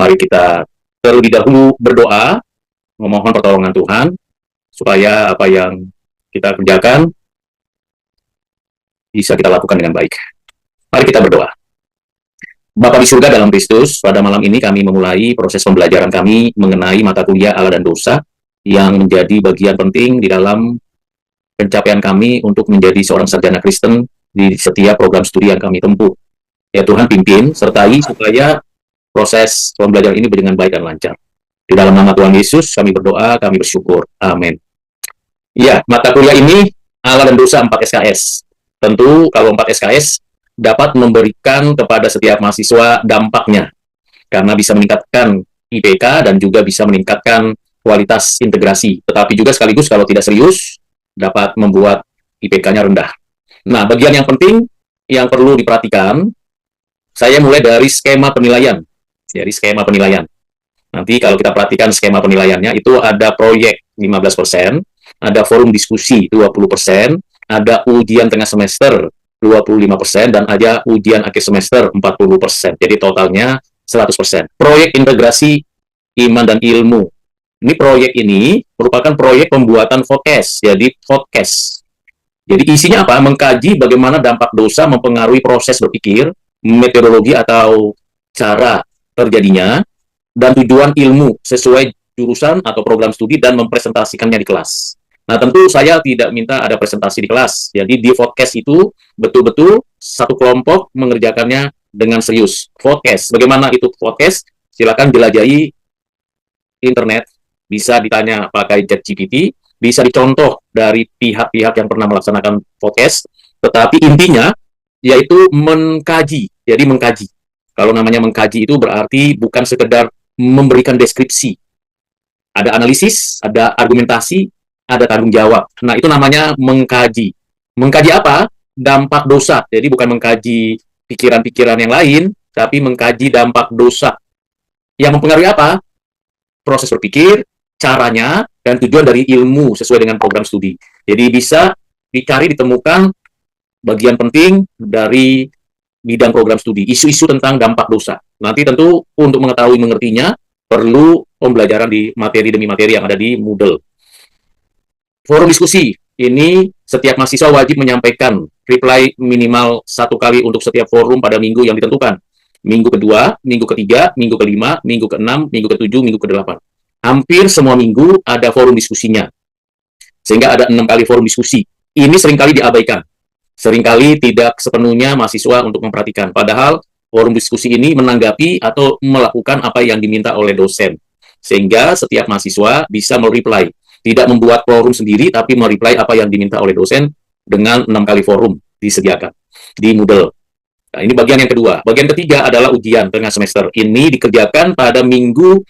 Mari kita terlebih dahulu berdoa, memohon pertolongan Tuhan, supaya apa yang kita kerjakan bisa kita lakukan dengan baik. Mari kita berdoa. Bapa di surga dalam Kristus, pada malam ini kami memulai proses pembelajaran kami mengenai mata kuliah Allah dan Dosa yang menjadi bagian penting di dalam pencapaian kami untuk menjadi seorang sarjana Kristen di setiap program studi yang kami tempuh. Ya Tuhan, pimpin, sertai supaya proses pembelajaran ini dengan baik dan lancar. Di dalam nama Tuhan Yesus, kami berdoa, kami bersyukur. Amin. Ya, mata kuliah ini Allah dan Dosa 4 SKS. Tentu kalau 4 SKS dapat memberikan kepada setiap mahasiswa dampaknya, karena bisa meningkatkan IPK dan juga bisa meningkatkan kualitas integrasi. Tetapi juga sekaligus kalau tidak serius, dapat membuat IPK-nya rendah. Nah, bagian yang penting yang perlu diperhatikan, saya mulai dari skema penilaian. Jadi skema penilaian. Nanti kalau kita perhatikan skema penilaiannya, itu ada proyek 15%, ada forum diskusi 20%, ada ujian tengah semester 25%, dan ada ujian akhir semester 40%. Jadi totalnya 100%. Proyek integrasi iman dan ilmu. Ini proyek ini merupakan proyek pembuatan podcast. Jadi podcast. Jadi isinya apa? Mengkaji bagaimana dampak dosa mempengaruhi proses berpikir, metodologi atau cara terjadinya, dan tujuan ilmu sesuai jurusan atau program studi, dan mempresentasikannya di kelas. Nah, tentu saya tidak minta ada presentasi di kelas. Jadi di podcast itu betul-betul satu kelompok mengerjakannya dengan serius. Podcast, bagaimana itu podcast? Silakan jelajahi internet, bisa ditanya pakai ChatGPT, bisa dicontoh dari pihak-pihak yang pernah melaksanakan podcast. Tetapi intinya yaitu mengkaji. Jadi mengkaji. Kalau namanya mengkaji itu berarti bukan sekedar memberikan deskripsi. Ada analisis, ada argumentasi, ada tanggung jawab. Nah, itu namanya mengkaji. Mengkaji apa? Dampak dosa. Jadi bukan mengkaji pikiran-pikiran yang lain, tapi mengkaji dampak dosa. Yang mempengaruhi apa? Proses berpikir, caranya, dan tujuan dari ilmu sesuai dengan program studi. Jadi bisa dicari, ditemukan bagian penting dari bidang program studi, isu-isu tentang dampak dosa. Nanti tentu untuk mengetahui mengertinya, perlu pembelajaran di materi demi materi yang ada di Moodle. Forum diskusi, ini setiap mahasiswa wajib menyampaikan reply minimal 1 kali untuk setiap forum pada minggu yang ditentukan. Minggu kedua, minggu ketiga, minggu kelima, minggu keenam, minggu ketujuh, minggu kedelapan. Hampir semua minggu ada forum diskusinya. Sehingga ada 6 kali forum diskusi. Ini seringkali diabaikan. Seringkali tidak sepenuhnya mahasiswa untuk memperhatikan. Padahal forum diskusi ini menanggapi atau melakukan apa yang diminta oleh dosen. Sehingga setiap mahasiswa bisa mereply. Tidak membuat forum sendiri, tapi mereply apa yang diminta oleh dosen dengan 6 kali forum disediakan di Moodle. Nah, ini bagian yang kedua. Bagian ketiga adalah ujian tengah semester. Ini dikerjakan pada minggu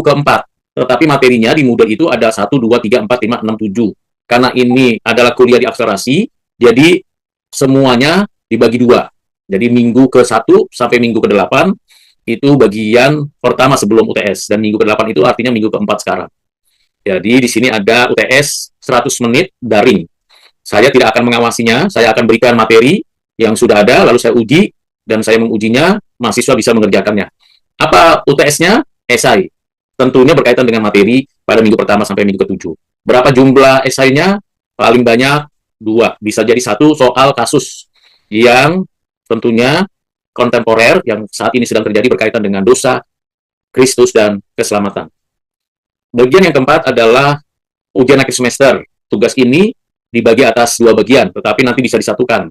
keempat. Tetapi materinya di Moodle itu ada 1, 2, 3, 4, 5, 6, 7. Karena ini adalah kuliah di akselerasi, jadi semuanya dibagi 2. Jadi minggu ke-1 sampai minggu ke-8 itu bagian pertama sebelum UTS. Dan minggu ke-8 itu artinya minggu ke-4 sekarang. Jadi di sini ada UTS 100 menit daring. Saya tidak akan mengawasinya, saya akan berikan materi yang sudah ada, lalu saya uji, dan saya mengujinya, mahasiswa bisa mengerjakannya. Apa UTS-nya? Esai. Tentunya berkaitan dengan materi pada minggu pertama sampai minggu ke-7. Berapa jumlah esainya? Paling banyak 2. Bisa jadi 1 soal kasus yang tentunya kontemporer, yang saat ini sedang terjadi berkaitan dengan dosa, Kristus, dan keselamatan. Bagian yang keempat adalah ujian akhir semester. Tugas ini dibagi atas 2 bagian, tetapi nanti bisa disatukan.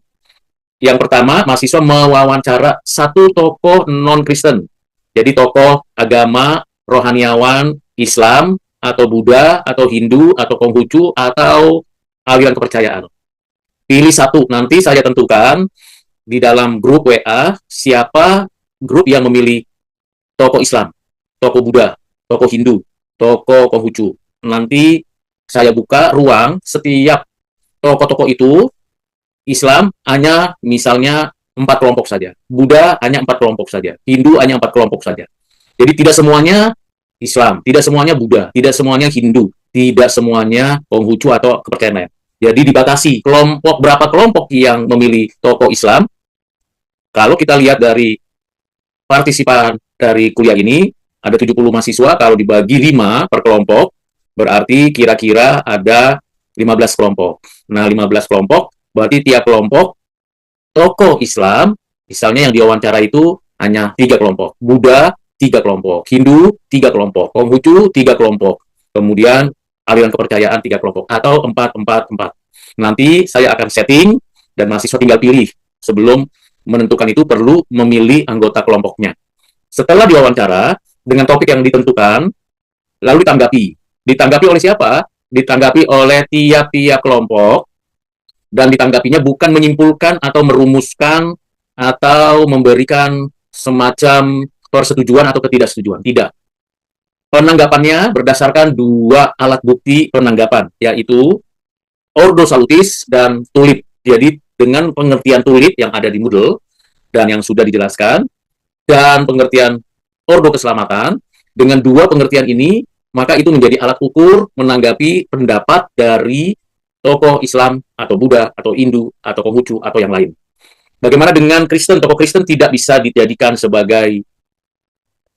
Yang pertama, mahasiswa mewawancara 1 tokoh non-Kristen. Jadi tokoh agama, rohaniawan, Islam, atau Buddha, atau Hindu, atau Konghucu, atau aliran kepercayaan. Pilih 1, nanti saya tentukan di dalam grup WA siapa grup yang memilih tokoh Islam, tokoh Buddha, tokoh Hindu, tokoh Konghucu. Nanti saya buka ruang setiap tokoh-tokoh itu. Islam hanya misalnya 4 kelompok saja, Buddha hanya 4 kelompok saja, Hindu hanya 4 kelompok saja. Jadi tidak semuanya Islam, tidak semuanya Buddha, tidak semuanya Hindu, tidak semuanya Konghucu atau kepercayaan lain. Jadi dibatasi berapa kelompok yang memilih tokoh Islam. Kalau kita lihat dari partisipan dari kuliah ini ada 70 mahasiswa, kalau dibagi 5 per kelompok, berarti kira-kira ada 15 kelompok. Nah, 15 kelompok, berarti tiap kelompok tokoh Islam, misalnya yang diwawancara itu hanya 3 kelompok. Buddha, 3 kelompok. Hindu, 3 kelompok. Konghucu, 3 kelompok. Kemudian aliran kepercayaan 3 kelompok. Atau 4, 4, 4. Nanti saya akan setting, dan mahasiswa tinggal pilih. Sebelum menentukan itu perlu memilih anggota kelompoknya. Setelah diwawancara, dengan topik yang ditentukan, lalu ditanggapi. Ditanggapi oleh siapa? Ditanggapi oleh tiap-tiap kelompok, dan ditanggapinya bukan menyimpulkan atau merumuskan atau memberikan semacam persetujuan atau ketidaksetujuan. Tidak. Penanggapannya berdasarkan 2 alat bukti penanggapan, yaitu Ordo Salutis dan Tulip. Jadi dengan pengertian Tulip yang ada di Moodle dan yang sudah dijelaskan, dan pengertian Ordo Keselamatan, dengan 2 pengertian ini, maka itu menjadi alat ukur menanggapi pendapat dari tokoh Islam atau Buddha atau Hindu atau Konghucu atau yang lain. Bagaimana dengan Kristen? Tokoh Kristen tidak bisa dijadikan sebagai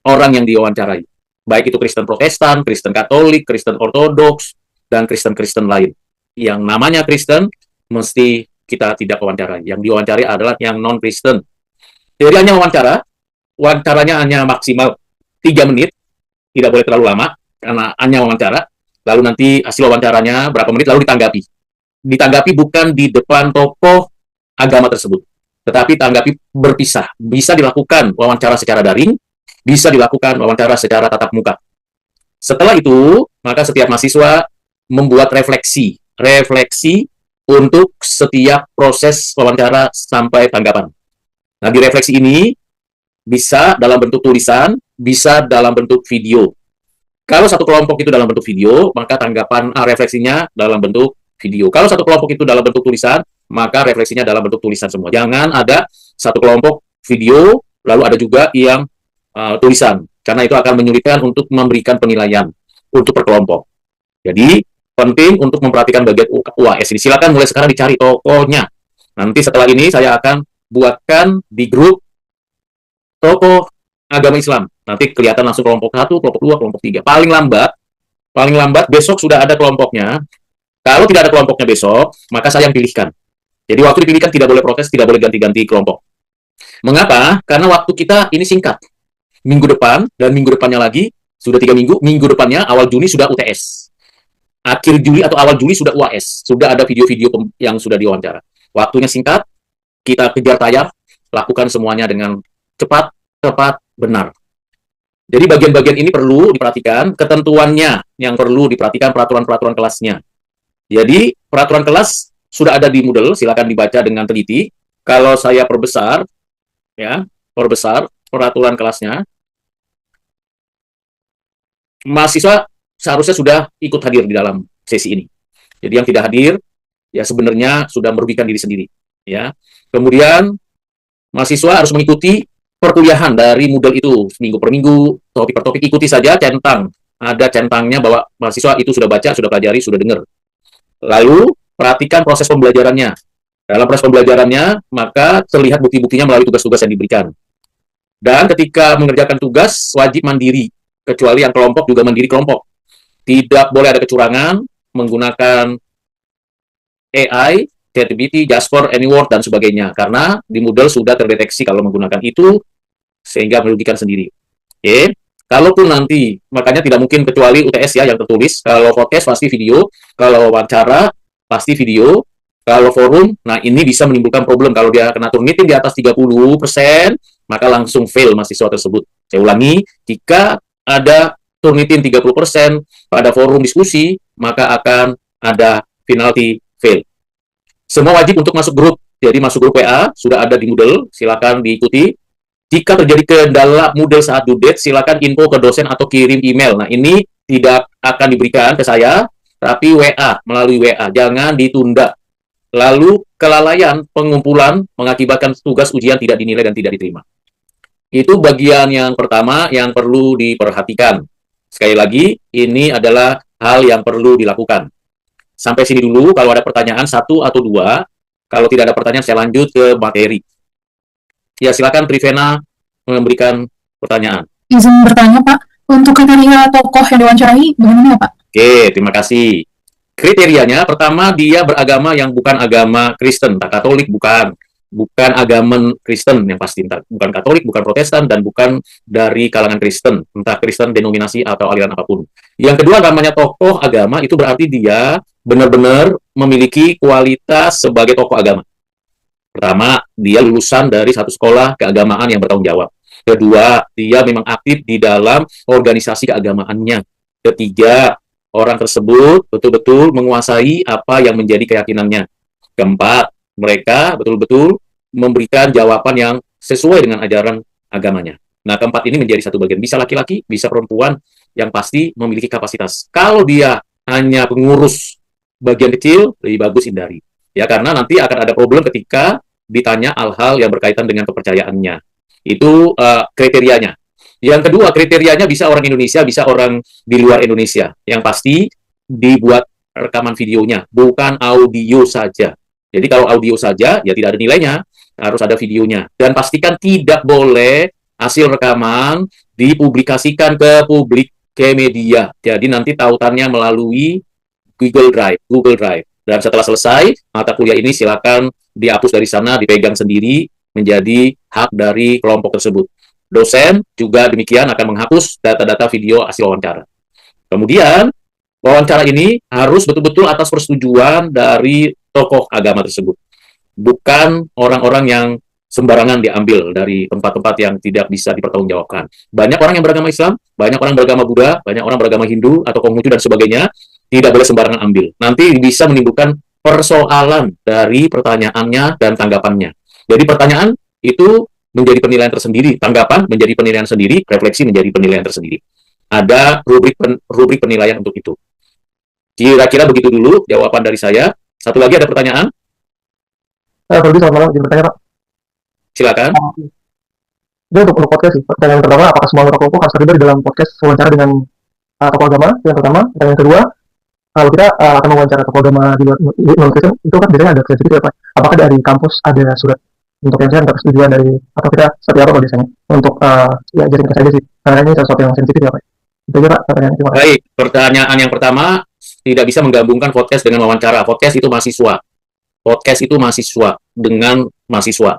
orang yang diwawancarai. Baik itu Kristen Protestan, Kristen Katolik, Kristen Ortodoks, dan Kristen-Kristen lain. Yang namanya Kristen, mesti kita tidak wawancarai. Yang diwawancarai adalah yang non-Kristen. Jadi hanya wawancaranya hanya maksimal 3 menit, tidak boleh terlalu lama, karena hanya wawancara. Lalu nanti hasil wawancaranya berapa menit, lalu ditanggapi. Ditanggapi bukan di depan tokoh agama tersebut, tetapi tanggapi berpisah. Bisa dilakukan wawancara secara daring, bisa dilakukan wawancara secara tatap muka. Setelah itu, maka setiap mahasiswa membuat refleksi untuk setiap proses wawancara sampai tanggapan. Nah, di refleksi ini bisa dalam bentuk tulisan, bisa dalam bentuk video. Kalau satu kelompok itu dalam bentuk video, maka tanggapan refleksinya dalam bentuk video. Kalau satu kelompok itu dalam bentuk tulisan, maka refleksinya dalam bentuk tulisan semua. Jangan ada satu kelompok video, lalu ada juga yang tulisan, karena itu akan menyulitkan untuk memberikan penilaian untuk per kelompok. Jadi, penting untuk memperhatikan bagian UAS ini. Silakan mulai sekarang dicari tokohnya. Nanti setelah ini saya akan buatkan di grup tokoh agama Islam. Nanti kelihatan langsung kelompok 1, kelompok 2, kelompok 3. Paling lambat besok sudah ada kelompoknya. Kalau tidak ada kelompoknya besok, maka saya yang pilihkan. Jadi waktu dipilihkan tidak boleh protes, tidak boleh ganti-ganti kelompok. Mengapa? Karena waktu kita ini singkat. Minggu depan dan minggu depannya lagi, sudah 3 minggu, minggu depannya awal Juni sudah UTS. Akhir Juli atau awal Juli sudah UAS. Sudah ada video-video yang sudah diwawancara. Waktunya singkat, kita kejar tayang, lakukan semuanya dengan cepat, tepat, benar. Jadi bagian-bagian ini perlu diperhatikan, ketentuannya yang perlu diperhatikan, peraturan-peraturan kelasnya. Jadi peraturan kelas sudah ada di Moodle, silakan dibaca dengan teliti. Kalau saya perbesar peraturan kelasnya, mahasiswa seharusnya sudah ikut hadir di dalam sesi ini. Jadi yang tidak hadir, ya sebenarnya sudah merugikan diri sendiri. Ya. Kemudian mahasiswa harus mengikuti perkuliahan dari Moodle itu seminggu per minggu, topik per topik, ikuti saja centang. Ada centangnya bahwa mahasiswa itu sudah baca, sudah pelajari, sudah dengar. Lalu perhatikan proses pembelajarannya. Dalam proses pembelajarannya, maka terlihat bukti-buktinya melalui tugas-tugas yang diberikan. Dan ketika mengerjakan tugas, wajib mandiri. Kecuali yang kelompok juga mandiri kelompok. Tidak boleh ada kecurangan, menggunakan AI, ChatGPT, Jasper, Anyword, dan sebagainya. Karena di Moodle sudah terdeteksi kalau menggunakan itu, sehingga merugikan sendiri. Oke. Kalaupun nanti, makanya tidak mungkin kecuali UTS ya yang tertulis. Kalau podcast pasti video, kalau wawancara pasti video, kalau forum, nah ini bisa menimbulkan problem. Kalau dia kena turnitin di atas 30%, maka langsung fail mahasiswa tersebut. Saya ulangi, jika ada turnitin 30% pada forum diskusi, maka akan ada penalti fail. Semua wajib untuk masuk grup. Jadi masuk grup WA, sudah ada di Moodle, silakan diikuti. Jika terjadi kendala Moodle saat due date, silakan info ke dosen atau kirim email. Nah, ini tidak akan diberikan ke saya, tapi WA, melalui WA. Jangan ditunda. Lalu, kelalaian pengumpulan mengakibatkan tugas ujian tidak dinilai dan tidak diterima. Itu bagian yang pertama yang perlu diperhatikan. Sekali lagi, ini adalah hal yang perlu dilakukan. Sampai sini dulu, kalau ada pertanyaan, 1 atau 2. Kalau tidak ada pertanyaan, saya lanjut ke materi. Ya, silakan Trivena memberikan pertanyaan. Izin bertanya, Pak, untuk kriteria tokoh yang diwawancarai bagaimana ya, Pak? Oke, terima kasih. Kriterianya pertama dia beragama yang bukan agama Kristen, tak Katolik bukan, bukan agama Kristen yang pasti, bukan Katolik, bukan Protestan dan bukan dari kalangan Kristen, entah Kristen denominasi atau aliran apapun. Yang kedua namanya tokoh agama itu berarti dia benar-benar memiliki kualitas sebagai tokoh agama. Pertama, dia lulusan dari satu sekolah keagamaan yang bertanggung jawab. Kedua, dia memang aktif di dalam organisasi keagamaannya. Ketiga, orang tersebut betul-betul menguasai apa yang menjadi keyakinannya. Keempat, mereka betul-betul memberikan jawaban yang sesuai dengan ajaran agamanya. Nah, keempat ini menjadi satu bagian. Bisa laki-laki, bisa perempuan, yang pasti memiliki kapasitas. Kalau dia hanya pengurus bagian kecil, lebih bagus hindari. Ya, karena nanti akan ada problem ketika ditanya hal-hal yang berkaitan dengan kepercayaannya. Itu kriterianya. Yang kedua, kriterianya bisa orang Indonesia, bisa orang di luar Indonesia. Yang pasti dibuat rekaman videonya, bukan audio saja. Jadi kalau audio saja, ya tidak ada nilainya, harus ada videonya. Dan pastikan tidak boleh hasil rekaman dipublikasikan ke publik, ke media. Jadi nanti tautannya melalui Google Drive, Google Drive. Dan setelah selesai, mata kuliah ini silakan dihapus dari sana, dipegang sendiri, menjadi hak dari kelompok tersebut. Dosen juga demikian akan menghapus data-data video hasil wawancara. Kemudian, wawancara ini harus betul-betul atas persetujuan dari tokoh agama tersebut. Bukan orang-orang yang sembarangan diambil dari tempat-tempat yang tidak bisa dipertanggungjawabkan. Banyak orang yang beragama Islam, banyak orang beragama Buddha, banyak orang beragama Hindu atau Konghucu dan sebagainya, tidak boleh sembarangan ambil. Nanti bisa menimbulkan persoalan dari pertanyaannya dan tanggapannya. Jadi pertanyaan itu menjadi penilaian tersendiri, tanggapan menjadi penilaian sendiri, refleksi menjadi penilaian tersendiri. Ada rubrik penilaian untuk itu. Kira-kira begitu dulu jawaban dari saya. Satu lagi ada pertanyaan? Kalau selamat malam, izin bertanya Pak. Silakan. Jadi untuk podcast sih, pertanyaan pertama, apakah semua anggota kelompok harus terlibat di dalam podcast wawancara dengan tokoh agama? Yang pertama. Pertanyaan kedua, kalau kita akan mewawancara tokoh agama di luar non Kristen, itu kan biasanya ada sensitif ya Pak. Apakah dari kampus ada surat untuk yang saya minta persetujuan dari, atau kita seperti apa Pak biasanya? Untuk ya jaring saja sih, karena ini sesuatu yang sensitif ya Pak. Itu aja Pak pertanyaannya. Terima kasih. Baik, pertanyaan yang pertama, tidak bisa menggabungkan podcast dengan wawancara. Podcast itu mahasiswa. Podcast itu mahasiswa dengan mahasiswa.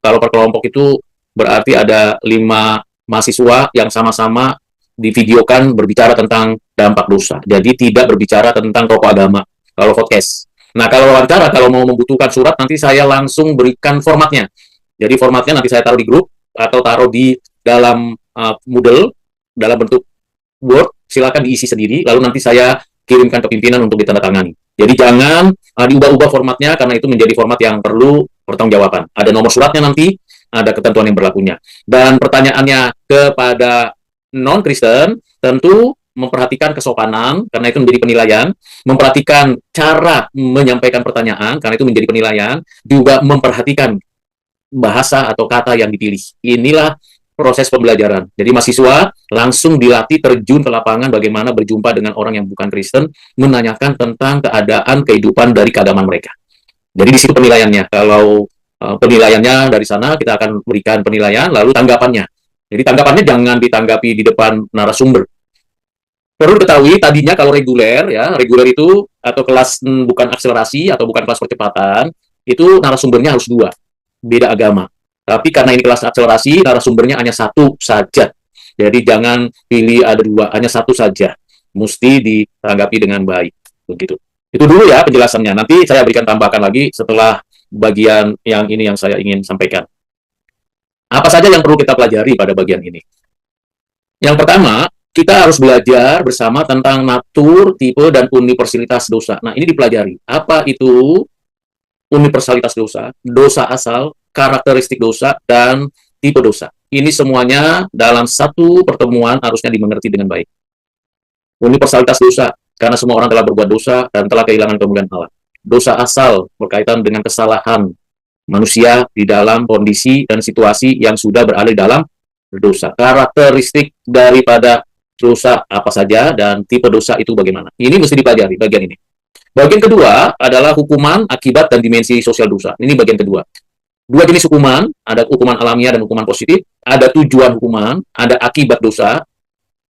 Kalau per kelompok itu berarti ada 5 mahasiswa yang sama-sama divideokan berbicara tentang dampak dosa. Jadi tidak berbicara tentang tokoh agama kalau podcast. Nah, kalau wawancara, kalau mau membutuhkan surat, nanti saya langsung berikan formatnya. Jadi formatnya nanti saya taruh di grup atau taruh di dalam Moodle dalam bentuk Word, silakan diisi sendiri, lalu nanti saya kirimkan ke pimpinan untuk ditandatangani. Jadi jangan diubah-ubah formatnya, karena itu menjadi format yang perlu pertanggungjawaban. Ada nomor suratnya nanti, ada ketentuan yang berlakunya. Dan pertanyaannya kepada non-Kristen, tentu memperhatikan kesopanan, karena itu menjadi penilaian, memperhatikan cara menyampaikan pertanyaan, karena itu menjadi penilaian, juga memperhatikan bahasa atau kata yang dipilih. Inilah proses pembelajaran. Jadi mahasiswa langsung dilatih terjun ke lapangan bagaimana berjumpa dengan orang yang bukan Kristen, menanyakan tentang keadaan kehidupan dari keagamaan mereka. Jadi di situ penilaiannya. Kalau penilaiannya dari sana kita akan berikan penilaian, lalu tanggapannya. Jadi tanggapannya jangan ditanggapi di depan narasumber. Perlu ketahui tadinya kalau reguler ya, reguler itu atau kelas bukan akselerasi atau bukan kelas percepatan, itu narasumbernya harus 2, beda agama. Tapi karena ini kelas akselerasi, narasumbernya hanya 1 saja. Jadi jangan pilih ada 2, hanya 1 saja. Mesti ditanggapi dengan baik. Begitu. Itu dulu ya penjelasannya. Nanti saya berikan tambahkan lagi setelah bagian yang ini yang saya ingin sampaikan. Apa saja yang perlu kita pelajari pada bagian ini? Yang pertama, kita harus belajar bersama tentang natur, tipe, dan universalitas dosa. Nah, ini dipelajari. Apa itu universalitas dosa, dosa asal, karakteristik dosa, dan tipe dosa. Ini semuanya dalam satu pertemuan harusnya dimengerti dengan baik. Universalitas dosa, karena semua orang telah berbuat dosa dan telah kehilangan kemuliaan Allah. Dosa asal berkaitan dengan kesalahan manusia di dalam kondisi dan situasi yang sudah berada di dalam dosa. Karakteristik daripada dosa apa saja dan tipe dosa itu bagaimana. Ini mesti dipelajari bagian ini. Bagian kedua adalah hukuman, akibat, dan dimensi sosial dosa. Ini bagian kedua. Dua jenis hukuman, ada hukuman alamiah dan hukuman positif, ada tujuan hukuman, ada akibat dosa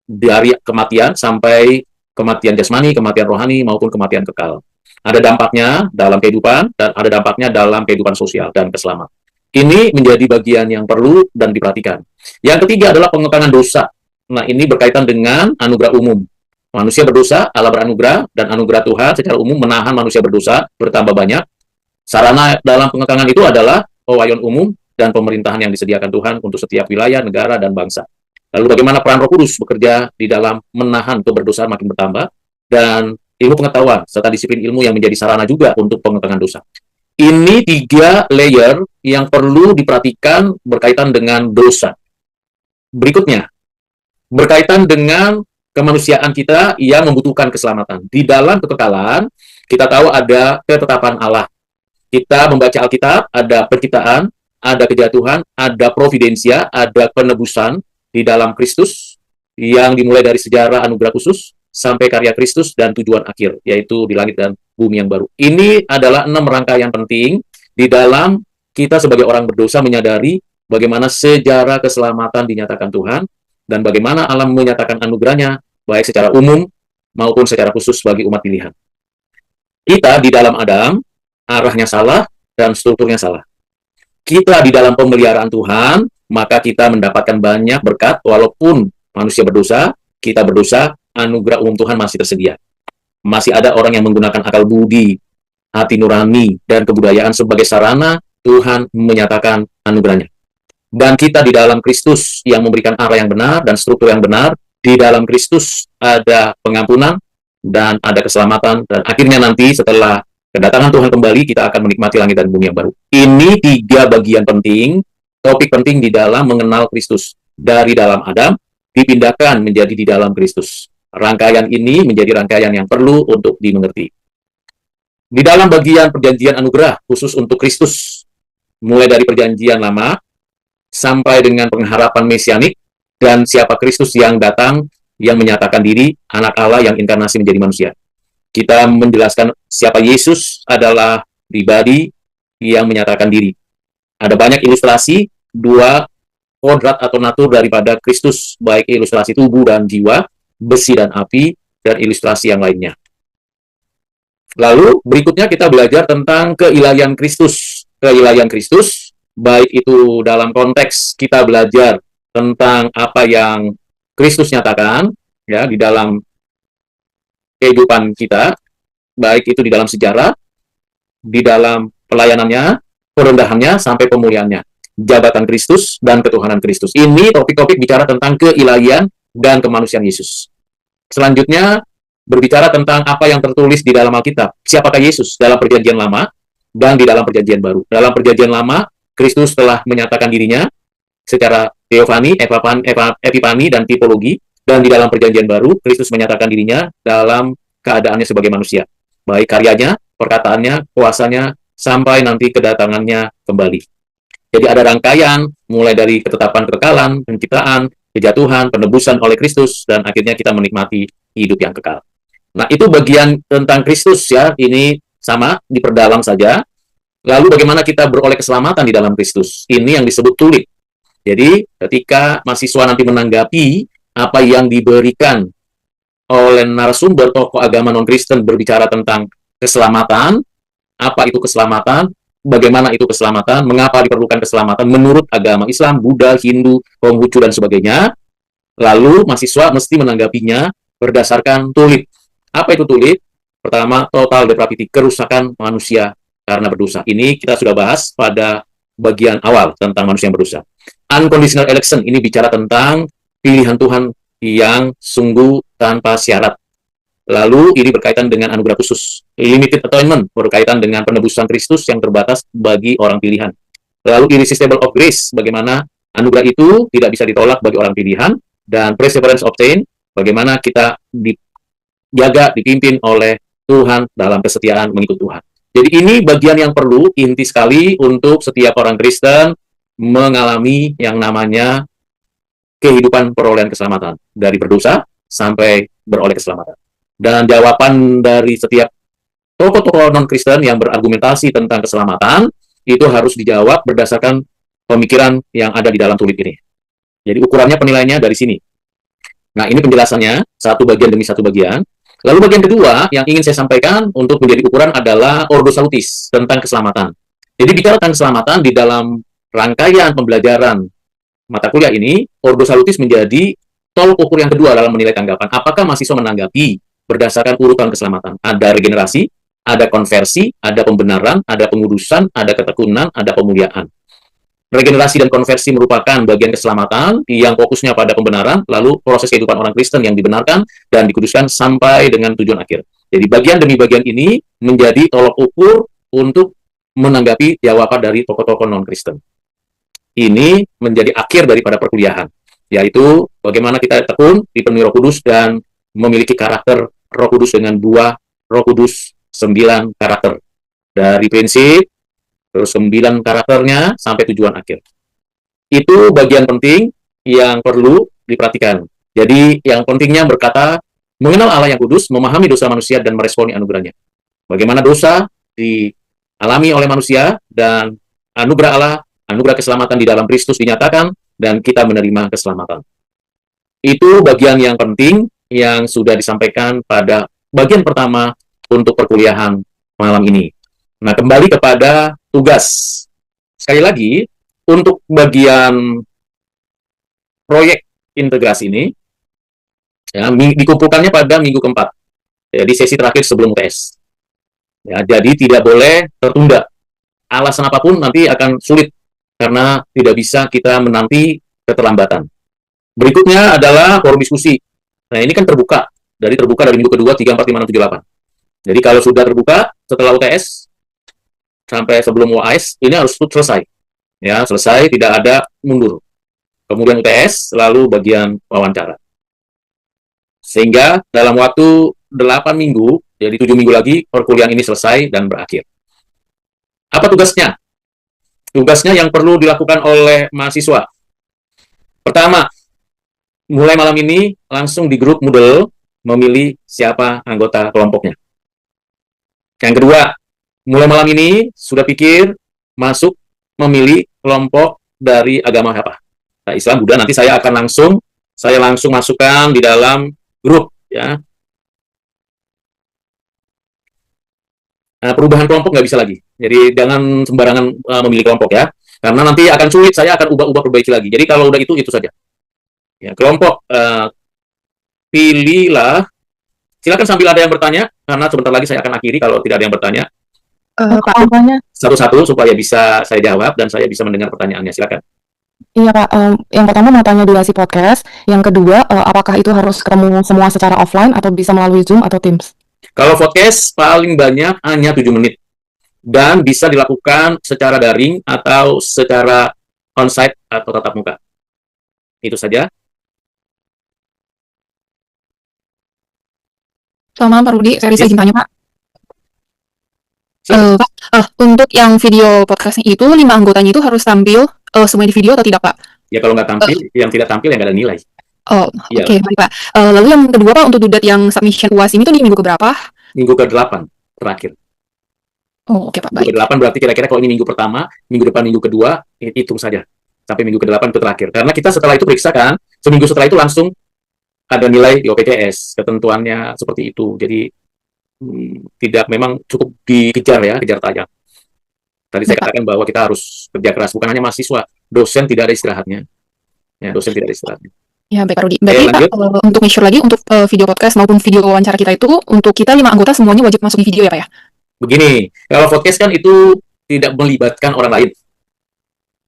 dari kematian sampai kematian jasmani, kematian rohani, maupun kematian kekal. Ada dampaknya dalam kehidupan, dan ada dampaknya dalam kehidupan sosial dan keselamatan. Ini menjadi bagian yang perlu dan diperhatikan. Yang ketiga adalah pengekangan dosa. Nah, ini berkaitan dengan anugerah umum. Manusia berdosa, Allah beranugerah, dan anugerah Tuhan secara umum menahan manusia berdosa bertambah banyak. Sarana dalam pengekangan itu adalah pewahyuan umum dan pemerintahan yang disediakan Tuhan untuk setiap wilayah, negara, dan bangsa. Lalu bagaimana peran Roh Kudus bekerja di dalam menahan keberdosan makin bertambah, dan ilmu pengetahuan serta disiplin ilmu yang menjadi sarana juga untuk pengekangan dosa. Ini 3 layer yang perlu diperhatikan berkaitan dengan dosa. Berikutnya, berkaitan dengan kemanusiaan kita yang membutuhkan keselamatan. Di dalam kekekalan, kita tahu ada ketetapan Allah. Kita membaca Alkitab, ada penciptaan, ada kejatuhan, ada providensia, ada penebusan di dalam Kristus yang dimulai dari sejarah anugerah khusus sampai karya Kristus dan tujuan akhir, yaitu di langit dan bumi yang baru. Ini adalah 6 rangkaian penting di dalam kita sebagai orang berdosa menyadari bagaimana sejarah keselamatan dinyatakan Tuhan dan bagaimana Allah menyatakan anugerahnya baik secara umum maupun secara khusus bagi umat pilihan. Kita di dalam Adam, arahnya salah dan strukturnya salah. Kita di dalam pemeliharaan Tuhan, maka kita mendapatkan banyak berkat walaupun manusia berdosa, kita berdosa, anugerah umum Tuhan masih tersedia. Masih ada orang yang menggunakan akal budi, hati nurani, dan kebudayaan sebagai sarana Tuhan menyatakan anugerahnya. Dan kita di dalam Kristus yang memberikan arah yang benar dan struktur yang benar, di dalam Kristus ada pengampunan dan ada keselamatan, dan akhirnya nanti setelah kedatangan Tuhan kembali, kita akan menikmati langit dan bumi yang baru. Ini 3 bagian penting, topik penting di dalam mengenal Kristus. Dari dalam Adam, dipindahkan menjadi di dalam Kristus. Rangkaian ini menjadi rangkaian yang perlu untuk dimengerti. Di dalam bagian perjanjian anugerah, khusus untuk Kristus, mulai dari perjanjian lama, sampai dengan pengharapan mesianik, dan siapa Kristus yang datang, yang menyatakan diri, anak Allah yang inkarnasi menjadi manusia. Kita menjelaskan siapa Yesus adalah pribadi yang menyatakan diri. Ada banyak ilustrasi, 2 kodrat atau natur daripada Kristus, baik ilustrasi tubuh dan jiwa, besi dan api, dan ilustrasi yang lainnya. Lalu berikutnya kita belajar tentang keilahian Kristus. Keilahian Kristus, baik itu dalam konteks kita belajar tentang apa yang Kristus nyatakan ya di dalam kehidupan kita, baik itu di dalam sejarah, di dalam pelayanannya, perendahannya, sampai pemulihannya. Jabatan Kristus dan ketuhanan Kristus. Ini topik-topik bicara tentang keilahian dan kemanusiaan Yesus. Selanjutnya, berbicara tentang apa yang tertulis di dalam Alkitab. Siapakah Yesus dalam perjanjian lama dan di dalam perjanjian baru. Dalam perjanjian lama, Kristus telah menyatakan dirinya secara teofani, epifani, dan tipologi. Dan di dalam perjanjian baru, Kristus menyatakan dirinya dalam keadaannya sebagai manusia. Baik karyanya, perkataannya, kuasanya, sampai nanti kedatangannya kembali. Jadi ada rangkaian, mulai dari ketetapan kekekalan, penciptaan, kejatuhan, penebusan oleh Kristus, dan akhirnya kita menikmati hidup yang kekal. Nah, itu bagian tentang Kristus ya, ini sama, diperdalam saja. Lalu bagaimana kita beroleh keselamatan di dalam Kristus? Ini yang disebut tulik. Jadi, ketika mahasiswa nanti menanggapi apa yang diberikan oleh narasumber tokoh agama non-Kristen berbicara tentang keselamatan, apa itu keselamatan, bagaimana itu keselamatan, mengapa diperlukan keselamatan menurut agama Islam, Buddha, Hindu, Konghucu, dan sebagainya, lalu mahasiswa mesti menanggapinya berdasarkan tulik. Apa itu tulik? Pertama, total depravity, kerusakan manusia karena berdosa. Ini kita sudah bahas pada bagian awal tentang manusia yang berdosa. Unconditional election, ini bicara tentang pilihan Tuhan yang sungguh tanpa syarat. Lalu ini berkaitan dengan anugerah khusus. Limited atonement berkaitan dengan penebusan Kristus yang terbatas bagi orang pilihan. Lalu irresistible of grace, bagaimana anugerah itu tidak bisa ditolak bagi orang pilihan. Dan perseverance obtain, bagaimana kita dijaga, dipimpin oleh Tuhan dalam kesetiaan mengikut Tuhan. Jadi ini bagian yang perlu, inti sekali untuk setiap orang Kristen mengalami yang namanya kehidupan perolehan keselamatan. Dari berdosa sampai beroleh keselamatan. Dan jawaban dari setiap tokoh-tokoh non-Kristen yang berargumentasi tentang keselamatan, itu harus dijawab berdasarkan pemikiran yang ada di dalam tulip ini. Jadi ukurannya penilaiannya dari sini. Nah, ini penjelasannya, satu bagian demi satu bagian. Lalu bagian kedua yang ingin saya sampaikan untuk menjadi ukuran adalah Ordo Salutis, tentang keselamatan. Jadi bicara tentang keselamatan di dalam rangkaian pembelajaran mata kuliah ini, Ordo Salutis menjadi tolok ukur yang kedua dalam menilai tanggapan. Apakah mahasiswa menanggapi berdasarkan urutan keselamatan? Ada regenerasi, ada konversi, ada pembenaran, ada pengudusan, ada ketekunan, ada pemuliaan. Regenerasi dan konversi merupakan bagian keselamatan yang fokusnya pada pembenaran, lalu proses kehidupan orang Kristen yang dibenarkan dan dikuduskan sampai dengan tujuan akhir. Jadi bagian demi bagian ini menjadi tolok ukur untuk menanggapi jawaban dari tokoh-tokoh non-Kristen. Ini menjadi akhir daripada perkuliahan, yaitu bagaimana kita tekun, dipenuhi Roh Kudus, dan memiliki karakter Roh Kudus dengan buah Roh Kudus 9 karakter. Dari prinsip, terus 9 karakternya sampai tujuan akhir. Itu bagian penting yang perlu diperhatikan. Jadi yang pentingnya berkata, mengenal Allah yang kudus, memahami dosa manusia dan meresponi anugerahnya. Bagaimana dosa dialami oleh manusia dan anugerah Allah, anugerah keselamatan di dalam Kristus dinyatakan dan kita menerima keselamatan. Itu bagian yang penting yang sudah disampaikan pada bagian pertama untuk perkuliahan malam ini. Nah, kembali kepada tugas. Sekali lagi, untuk bagian proyek integrasi ini, ya, dikumpulkannya pada minggu keempat. Jadi sesi terakhir sebelum UTS. Ya, jadi tidak boleh tertunda. Alasan apapun nanti akan sulit karena tidak bisa kita menanti keterlambatan. Berikutnya adalah forum diskusi. Nah, ini kan terbuka dari minggu kedua 3, 4, 5, 6, 7, 8. Jadi kalau sudah terbuka setelah UTS sampai sebelum UAS, ini harus selesai. Ya, selesai, tidak ada mundur. Kemudian UTS, lalu bagian wawancara. Sehingga dalam waktu 8 minggu, jadi 7 minggu lagi, perkuliahan ini selesai dan berakhir. Apa tugasnya? Tugasnya yang perlu dilakukan oleh mahasiswa. Pertama, mulai malam ini langsung di grup Moodle memilih siapa anggota kelompoknya. Yang kedua, mulai malam ini sudah pikir masuk memilih kelompok dari agama apa. Nah, Islam, Buddha, nanti saya langsung masukkan di dalam grup, ya. Nah, perubahan kelompok nggak bisa lagi. Jadi jangan sembarangan memilih kelompok, ya. Karena nanti akan sulit, saya akan ubah-ubah perbaiki lagi. Jadi kalau udah itu saja. Ya, kelompok pilihlah. Silakan sambil ada yang bertanya, karena sebentar lagi saya akan akhiri kalau tidak ada yang bertanya. Kelompoknya? Satu-satu supaya bisa saya jawab dan saya bisa mendengar pertanyaannya. Silakan. Iya, Pak. Yang pertama mau tanya durasi podcast. Yang kedua, apakah itu harus ketemu semua secara offline atau bisa melalui Zoom atau Teams? Kalau podcast paling banyak hanya 7 menit. Dan bisa dilakukan secara daring atau secara onsite atau tatap muka. Itu saja. Selamat malam, Pak Rudi. Saya bisa izin tanya, Pak. Silakan. Pak, untuk yang video podcastnya itu, 5 anggotanya itu harus tampil semuanya di video atau tidak, Pak? Ya kalau nggak tampil, yang tidak tampil yang nggak ada nilai. Oh, Iya. oke, baik, Pak. Lalu yang kedua, Pak, untuk dudat yang submission UAS ini tuh di minggu keberapa? Minggu ke-8 terakhir. Oh, oke, Pak, Minggu baik. ke-8 berarti kira-kira kalau ini minggu pertama, minggu depan minggu kedua, hitung saja. Sampai minggu ke-8 itu terakhir. Karena kita setelah itu periksa kan, seminggu setelah itu langsung ada nilai di OPCS. Ketentuannya seperti itu. Jadi tidak, memang cukup dikejar ya, kejar tayang. Tadi saya katakan bahwa kita harus kerja keras, bukan hanya mahasiswa, dosen tidak ada istirahatnya. Ya, dosen tidak ada istirahatnya. Ya, baik, Pak Rudi. Berarti, lanjut. Pak, untuk make sure lagi, untuk video podcast maupun video wawancara kita itu, untuk kita 5 anggota semuanya wajib masuk di video ya, Pak ya? Begini, kalau podcast kan itu tidak melibatkan orang lain.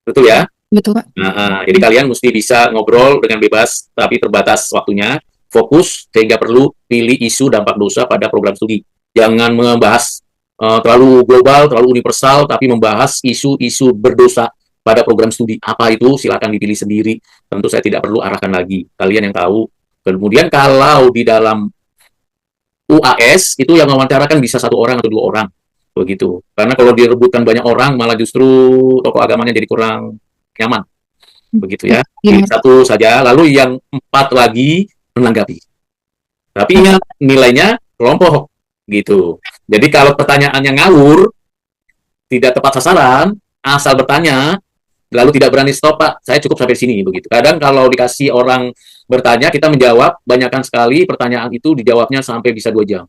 Betul ya? Betul, Pak. Nah, jadi kalian mesti bisa ngobrol dengan bebas, tapi terbatas waktunya, fokus, sehingga perlu pilih isu dampak dosa pada program studi. Jangan membahas terlalu global, terlalu universal, tapi membahas isu-isu berdosa pada program studi. Apa itu? Silakan dipilih sendiri. Tentu saya tidak perlu arahkan lagi. Kalian yang tahu. Kemudian kalau di dalam UAS, itu yang mewawancarakan bisa 1 orang atau 2 orang. Begitu. Karena kalau direbutkan banyak orang, malah justru tokoh agamanya jadi kurang nyaman. Begitu ya. Pilih 1 saja, lalu yang 4 lagi menanggapi. Tapi ingat, nilainya kelompok. Gitu. Jadi kalau pertanyaannya ngawur, tidak tepat sasaran, asal bertanya, lalu tidak berani stop, Pak, saya cukup sampai sini, begitu. Kadang kalau dikasih orang bertanya, kita menjawab, banyakkan sekali pertanyaan itu dijawabnya sampai bisa 2 jam.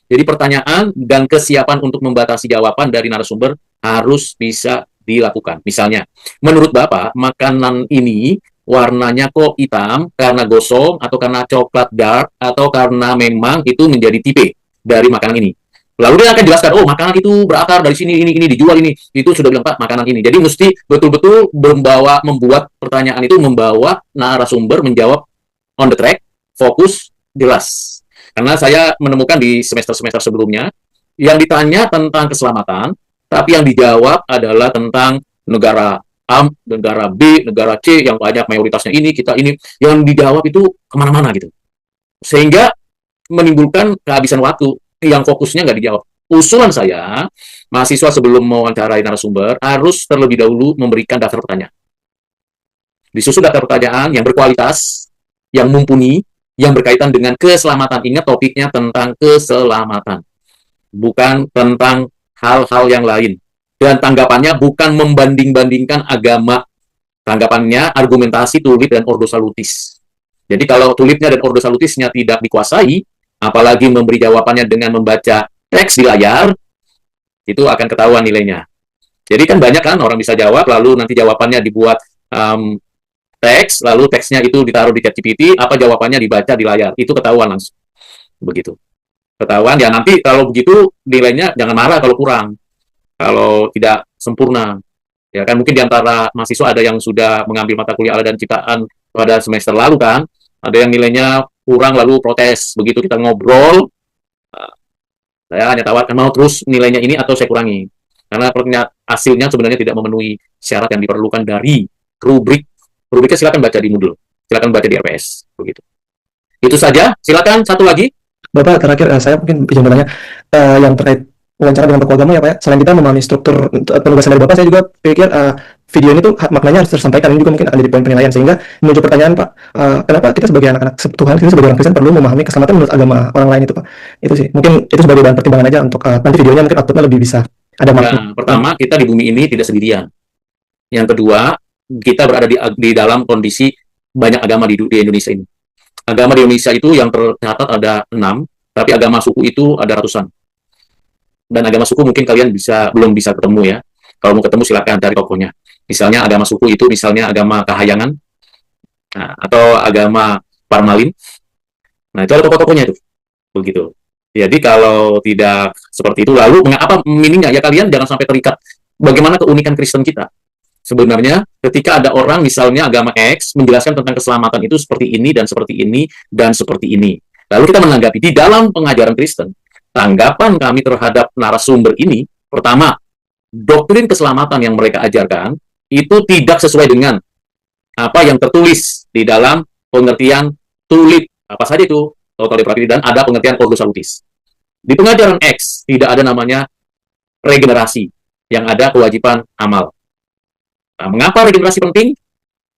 Jadi pertanyaan dan kesiapan untuk membatasi jawaban dari narasumber harus bisa dilakukan. Misalnya, menurut Bapak, makanan ini warnanya kok hitam karena gosong atau karena coklat dark atau karena memang itu menjadi tipe dari makanan ini. Lalu dia akan jelaskan, oh makanan itu berakar dari sini, ini dijual ini. Itu sudah bilang, Pak, makanan ini. Jadi mesti betul-betul membuat pertanyaan itu membawa narasumber menjawab on the track, fokus, jelas. Karena saya menemukan di semester-semester sebelumnya, yang ditanya tentang keselamatan, tapi yang dijawab adalah tentang negara A, negara B, negara C, yang banyak mayoritasnya ini, kita ini, yang dijawab itu kemana-mana gitu. Sehingga menimbulkan kehabisan waktu, yang fokusnya nggak dijawab. Usulan saya, mahasiswa sebelum mewawancarai narasumber, harus terlebih dahulu memberikan daftar pertanyaan. Disusun daftar pertanyaan yang berkualitas, yang mumpuni, yang berkaitan dengan keselamatan. Ingat topiknya tentang keselamatan, bukan tentang hal-hal yang lain. Dan tanggapannya bukan membanding-bandingkan agama. Tanggapannya argumentasi, tulip, dan ordo salutis. Jadi kalau tulipnya dan ordo salutisnya tidak dikuasai, apalagi memberi jawabannya dengan membaca teks di layar, itu akan ketahuan nilainya. Jadi kan banyak kan orang bisa jawab, lalu nanti jawabannya dibuat teks, lalu teksnya itu ditaruh di ChatGPT, apa jawabannya dibaca di layar, itu ketahuan langsung. Begitu. Ketahuan, ya nanti kalau begitu nilainya jangan marah kalau kurang, kalau tidak sempurna. Ya kan mungkin di antara mahasiswa ada yang sudah mengambil mata kuliah alat dan ciptaan pada semester lalu kan, ada yang nilainya kurang lalu protes. Begitu kita ngobrol, saya hanya tawarkan mau terus nilainya ini atau saya kurangi. Karena hasilnya sebenarnya tidak memenuhi syarat yang diperlukan dari rubrik. Rubriknya silakan baca di Moodle, silakan baca di RPS, begitu. Itu saja. Silakan satu lagi. Bapak, terakhir saya mungkin izin bertanya yang terkait wawancara dengan tokoh agama ya Pak ya. Selain kita memahami struktur penugasan dari Bapak, saya juga pikir video ini tuh maknanya harus tersampaikan. Ini juga mungkin ada di poin penilaian, sehingga menuju pertanyaan Pak, kenapa kita sebagai anak-anak Tuhan, kita sebagai orang Kristen perlu memahami keselamatan menurut agama orang lain itu Pak. Itu sih, mungkin itu sebagai bahan pertimbangan aja untuk nanti videonya mungkin outputnya lebih bisa ada makna. Nah, pertama, kita di bumi ini tidak sendirian. Yang kedua, kita berada di dalam kondisi banyak agama di Indonesia ini. Agama di Indonesia itu yang tercatat ada 6, tapi agama suku itu ada ratusan. Dan agama suku mungkin kalian belum bisa ketemu ya. Kalau mau ketemu silakan cari tokohnya. Misalnya agama suku itu misalnya agama Kahayangan, nah, atau agama Parmalin. Nah, itu ada tokoh-tokohnya itu. Begitu. Jadi kalau tidak seperti itu, lalu apa meaningnya? Ya kalian jangan sampai terikat. Bagaimana keunikan Kristen kita? Sebenarnya ketika ada orang misalnya agama X menjelaskan tentang keselamatan itu seperti ini dan seperti ini dan seperti ini. Lalu kita menanggapi di dalam pengajaran Kristen, tanggapan kami terhadap narasumber ini, pertama, doktrin keselamatan yang mereka ajarkan itu tidak sesuai dengan apa yang tertulis di dalam pengertian tulip, apa saja itu, total depravity, dan ada pengertian ordo salutis. Di pengajaran X tidak ada namanya regenerasi, yang ada kewajiban amal. Nah, mengapa regenerasi penting?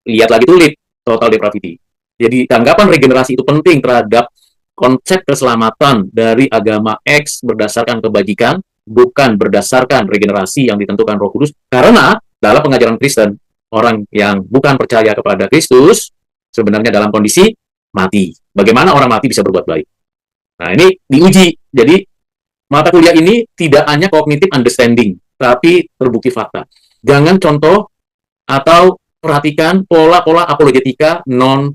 Lihat lagi tulip, total depravity. Jadi tanggapan regenerasi itu penting terhadap konsep keselamatan dari agama X berdasarkan kebajikan, bukan berdasarkan regenerasi yang ditentukan Roh Kudus. Karena dalam pengajaran Kristen, orang yang bukan percaya kepada Kristus sebenarnya dalam kondisi mati. Bagaimana orang mati bisa berbuat baik? Nah, ini diuji. Jadi mata kuliah ini tidak hanya cognitive understanding, tapi terbukti fakta. Jangan contoh atau perhatikan pola-pola apologetika non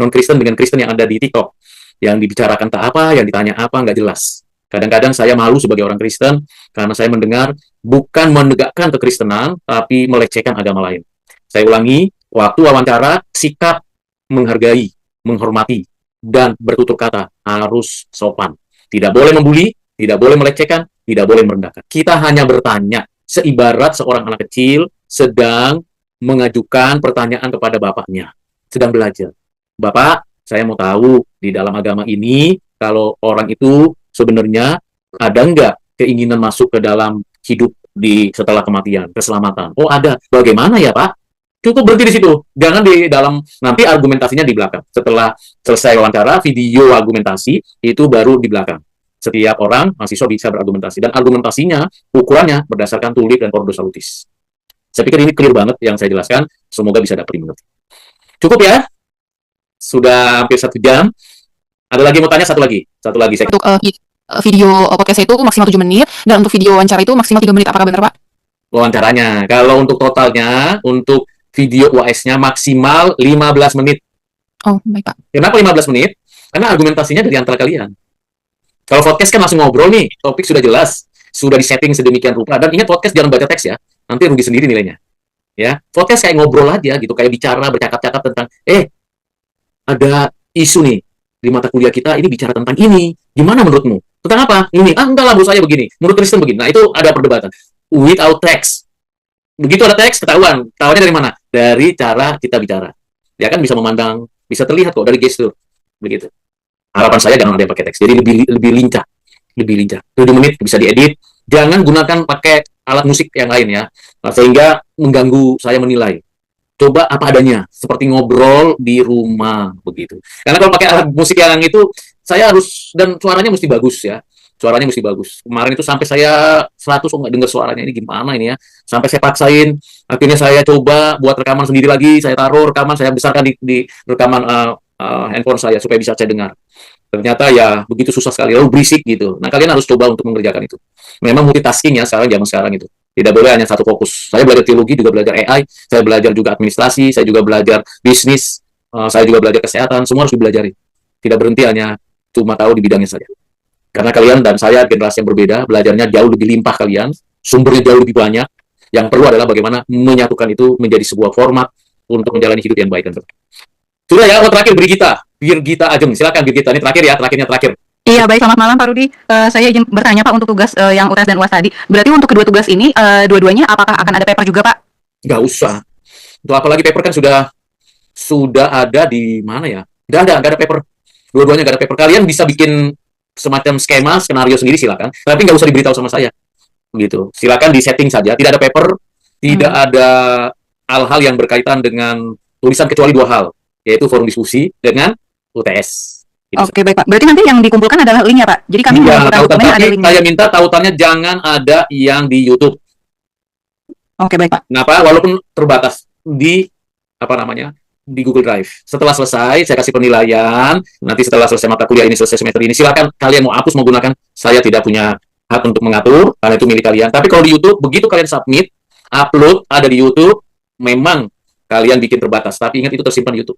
Kristen dengan Kristen yang ada di TikTok, yang dibicarakan tak apa, yang ditanya apa, nggak jelas. Kadang-kadang saya malu sebagai orang Kristen karena saya mendengar bukan menegakkan kekristenan, tapi melecehkan agama lain. Saya ulangi, waktu wawancara, sikap menghargai, menghormati, dan bertutur kata harus sopan. Tidak boleh membuli, tidak boleh melecehkan, tidak boleh merendahkan. Kita hanya bertanya, seibarat seorang anak kecil sedang mengajukan pertanyaan kepada bapaknya, sedang belajar. Bapak, saya mau tahu di dalam agama ini, kalau orang itu sebenarnya ada nggak keinginan masuk ke dalam hidup setelah kematian, keselamatan? Oh ada. Bagaimana ya Pak? Cukup berhenti di situ. Jangan di dalam, nanti argumentasinya di belakang. Setelah selesai wawancara, video argumentasi itu baru di belakang. setiap orang, mahasiswa bisa berargumentasi. Dan argumentasinya, ukurannya berdasarkan tulip dan ordo salutis. Saya pikir ini clear banget yang saya jelaskan. Semoga bisa dapat dimengerti. Cukup ya? Sudah hampir 1 jam. Ada lagi mau tanya? Satu lagi. Saya... Untuk video podcast itu maksimal 7 menit, dan untuk video wawancara itu maksimal 3 menit. Apakah benar, Pak? Wawancaranya. Kalau untuk totalnya, untuk video UAS-nya maksimal 15 menit. Oh, baik, Pak. Kenapa 15 menit? Karena argumentasinya dari antara kalian. Kalau podcast kan langsung ngobrol nih, topik sudah jelas, sudah disetting sedemikian rupa. Dan ingat, podcast jangan baca teks ya, nanti rugi sendiri nilainya. Ya, podcast kayak ngobrol aja gitu, kayak bicara, bercakap-cakap tentang, ada isu nih di mata kuliah kita, ini bicara tentang ini, gimana menurutmu? Tentang apa? Ini, enggak lah, menurut saya begini, menurut Kristen begini. Nah, itu ada perdebatan. Without text. Begitu ada teks, ketahuan. Tahunya dari mana? Dari cara kita bicara. Ya kan bisa memandang, bisa terlihat kok dari gestur. Begitu. Harapan saya jangan ada yang pakai teks. Jadi lebih lincah. 7 menit bisa diedit. Jangan gunakan pakai alat musik yang lain ya. Sehingga mengganggu saya menilai. Coba apa adanya, seperti ngobrol di rumah begitu. Karena kalau pakai alat musik yang itu, saya harus, dan suaranya mesti bagus ya. Suaranya mesti bagus. Kemarin itu sampai saya 100 nggak dengar suaranya, ini gimana ini ya. Sampai saya paksain, akhirnya saya coba buat rekaman sendiri lagi, saya taruh rekaman, saya besarkan di rekaman handphone saya supaya bisa saya dengar. Ternyata ya begitu susah sekali, lalu berisik gitu. Nah, kalian harus coba untuk mengerjakan itu. Memang multitasking ya sekarang, zaman sekarang itu. Tidak boleh hanya satu fokus. Saya belajar teologi, juga belajar AI, saya belajar juga administrasi, saya juga belajar bisnis, saya juga belajar kesehatan, semua harus dipelajari. Tidak berhenti hanya cuma tahu di bidangnya saja. Karena kalian dan saya generasi yang berbeda, belajarnya jauh lebih limpah kalian, sumbernya jauh lebih banyak. Yang perlu adalah bagaimana menyatukan itu menjadi sebuah format untuk menjalani hidup yang baik dan benar. Sudah ya, terakhir Birgita Ajeng. Silakan Birgita, ini terakhir ya, terakhir. Iya, baik, selamat malam Pak Rudi. Saya izin bertanya Pak untuk tugas yang UTS dan UAS tadi. Berarti untuk kedua tugas ini, dua-duanya apakah akan ada paper juga Pak? Nggak usah. Untuk apalagi paper kan sudah ada di mana ya? Nggak ada paper. Dua-duanya nggak ada paper. Kalian bisa bikin semacam skema, skenario sendiri silakan. Tapi nggak usah diberitahu sama saya. Begitu. Silakan di setting saja. Tidak ada paper, tidak ada hal-hal yang berkaitan dengan tulisan kecuali 2 hal, yaitu forum diskusi dengan UTS. Oke, baik Pak. Berarti nanti yang dikumpulkan adalah linknya Pak. Jadi kami mengumpulkan dokumen ada linknya. Saya minta tautannya jangan ada yang di YouTube. Oke, baik Pak. Kenapa? Walaupun terbatas di di Google Drive. Setelah selesai, saya kasih penilaian. Nanti setelah selesai mata kuliah ini, selesai semester ini, silakan kalian mau hapus, mau gunakan. Saya tidak punya hak untuk mengatur, karena itu milik kalian. Tapi kalau di YouTube, begitu kalian submit, upload, ada di YouTube, memang kalian bikin terbatas. Tapi ingat, itu tersimpan di YouTube.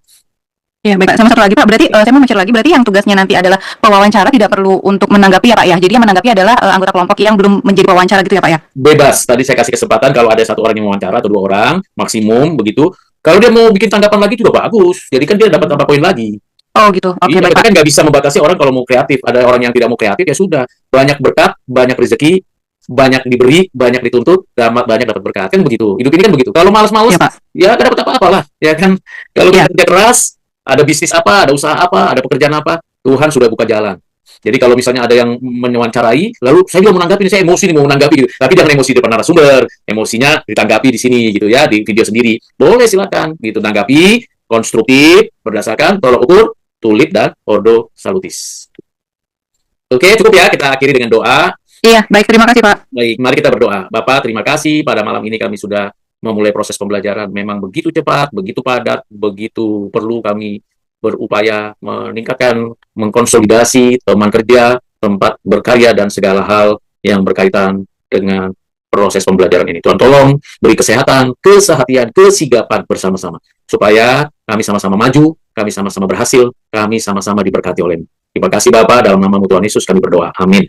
Ya, baik Pak. Sama satu lagi Pak, berarti saya mau mencari lagi, berarti yang tugasnya nanti adalah pewawancara tidak perlu untuk menanggapi ya Pak ya. Jadi yang menanggapi adalah anggota kelompok yang belum menjadi pewawancara gitu ya Pak ya. Bebas. Tadi saya kasih kesempatan kalau ada 1 orang yang mewawancara atau 2 orang, maksimum begitu. Kalau dia mau bikin tanggapan lagi juga bagus. Jadi kan dia dapat tambah poin lagi. Oh gitu. Oke, baik Pak. Kan nggak bisa membatasi orang kalau mau kreatif. Ada orang yang tidak mau kreatif, ya sudah. Banyak berkat, banyak rezeki, banyak diberi, banyak dituntut, banyak dapat berkat. Kan begitu. Hidup ini kan begitu. Kalau malas-malas, ya nggak dapat apa-apa lah. Ya kan. Kalau kerja keras, ada bisnis apa, ada usaha apa, ada pekerjaan apa, Tuhan sudah buka jalan. Jadi kalau misalnya ada yang mewawancarai, lalu saya juga menanggapi, saya emosi nih mau menanggapi gitu. Tapi jangan emosi di depan narasumber, emosinya ditanggapi di sini gitu ya, di video sendiri. Boleh silakan gitu, tanggapi konstruktif berdasarkan tolok ukur, tulip dan ordo salutis. Oke, cukup ya, kita akhiri dengan doa. Iya, baik, terima kasih Pak. Baik, mari kita berdoa. Bapak, terima kasih pada malam ini kami sudah memulai proses pembelajaran. Memang begitu cepat, begitu padat, begitu perlu kami berupaya meningkatkan, mengkonsolidasi teman kerja, tempat berkarya, dan segala hal yang berkaitan dengan proses pembelajaran ini. Tuhan tolong beri kesehatan, kesehatian, kesigapan bersama-sama. Supaya kami sama-sama maju, kami sama-sama berhasil, kami sama-sama diberkati oleh-Mu. Terima kasih Bapak, dalam nama Tuhan Yesus kami berdoa. Amin.